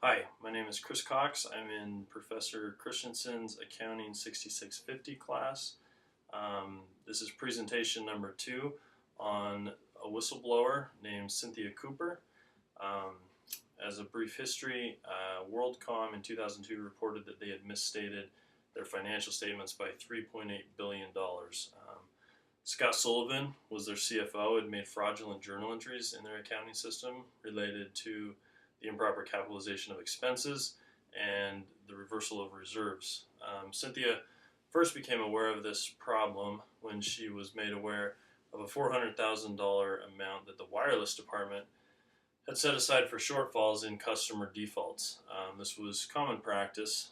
Hi, my name is Kris Cox. I'm in Professor Christensen's Accounting 6650 class. This is presentation number 2 on a whistleblower named Cynthia Cooper. As a brief history, WorldCom in 2002 reported that they had misstated their financial statements by $3.8 billion. Scott Sullivan was their CFO, had made fraudulent journal entries in their accounting system related to the improper capitalization of expenses and the reversal of reserves. Cynthia first became aware of this problem when she was made aware of a $400,000 amount that the wireless department had set aside for shortfalls in customer defaults. This was common practice,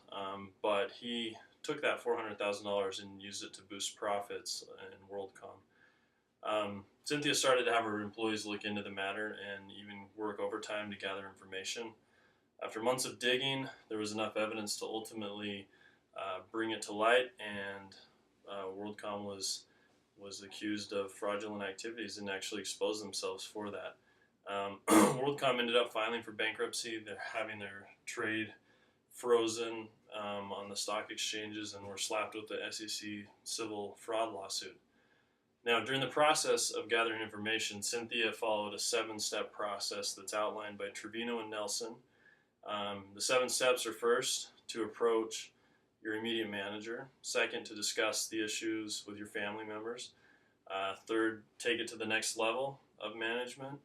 but he took that $400,000 and used it to boost profits in WorldCom. Cynthia started to have her employees look into the matter and even work overtime to gather information. After months of digging, there was enough evidence to ultimately bring it to light, and WorldCom was accused of fraudulent activities and actually exposed themselves for that. WorldCom ended up filing for bankruptcy. They're having their trade frozen on the stock exchanges and were slapped with the SEC civil fraud lawsuit. Now, during the process of gathering information, Cynthia followed a 7-step process that's outlined by Trevino and Nelson. The 7 steps are: first, to approach your immediate manager; second, to discuss the issues with your family members; third, take it to the next level of management;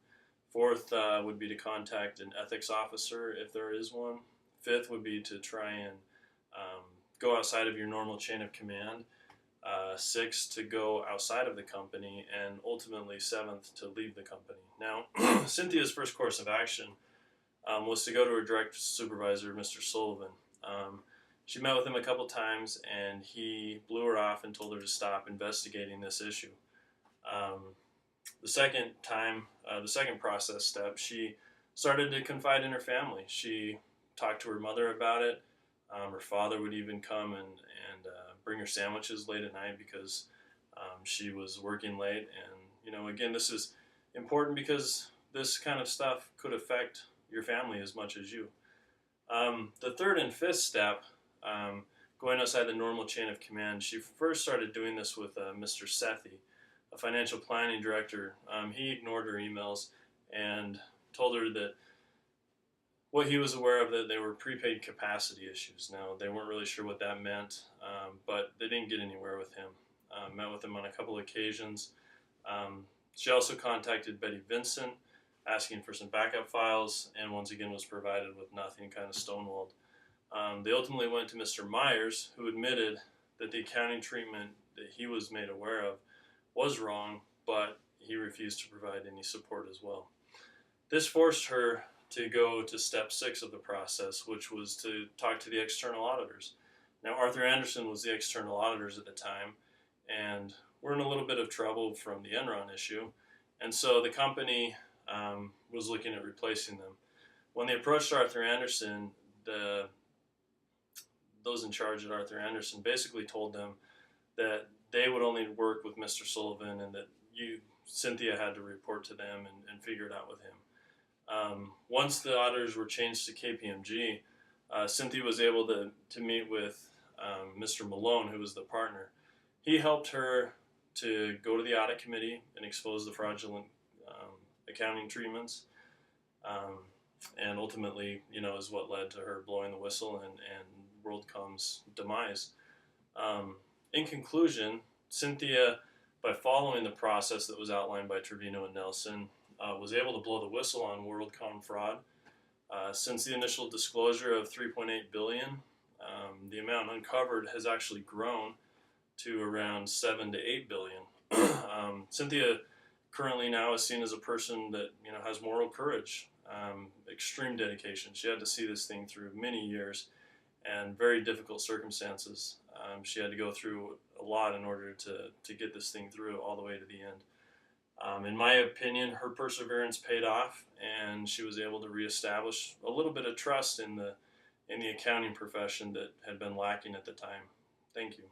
fourth would be to contact an ethics officer if there is one; fifth would be to try and go outside of your normal chain of command; sixth, to go outside of the company; and ultimately, seventh, to leave the company. Now, Cynthia's first course of action was to go to her direct supervisor, Mr. Sullivan. She met with him a couple times, and he blew her off and told her to stop investigating this issue. The second process step, she started to confide in her family. She talked to her mother about it. Her father would even come and bring her sandwiches late at night because she was working late. And, again, this is important because this kind of stuff could affect your family as much as you. The third and fifth step, going outside the normal chain of command, she first started doing this with Mr. Sethi, a financial planning director. He ignored her emails and told her that what he was aware of, that they were prepaid capacity issues. Now, they weren't really sure what that meant, but they didn't get anywhere with him. Met with him on a couple of occasions. She also contacted Betty Vincent, asking for some backup files, and once again was provided with nothing, kind of stonewalled. They ultimately went to Mr. Myers, who admitted that the accounting treatment that he was made aware of was wrong, but he refused to provide any support as well. This forced her to go to step 6 of the process, which was to talk to the external auditors. Now, Arthur Andersen was the external auditors at the time, and we're in a little bit of trouble from the Enron issue, and so the company was looking at replacing them. When they approached Arthur Andersen, those in charge at Arthur Andersen basically told them that they would only work with Mr. Sullivan, and that Cynthia, had to report to them and figure it out with him. Once the auditors were changed to KPMG, Cynthia was able to meet with Mr. Malone, who was the partner. He helped her to go to the audit committee and expose the fraudulent accounting treatments, and ultimately, is what led to her blowing the whistle and WorldCom's demise. In conclusion, Cynthia, by following the process that was outlined by Trevino and Nelson, was able to blow the whistle on WorldCom fraud. Since the initial disclosure of $3.8 billion, the amount uncovered has actually grown to around $7 to $8 billion. Cynthia currently now is seen as a person that has moral courage, extreme dedication. She had to see this thing through many years and very difficult circumstances. She had to go through a lot in order to get this thing through all the way to the end. In my opinion, her perseverance paid off, and she was able to reestablish a little bit of trust in the accounting profession that had been lacking at the time. Thank you.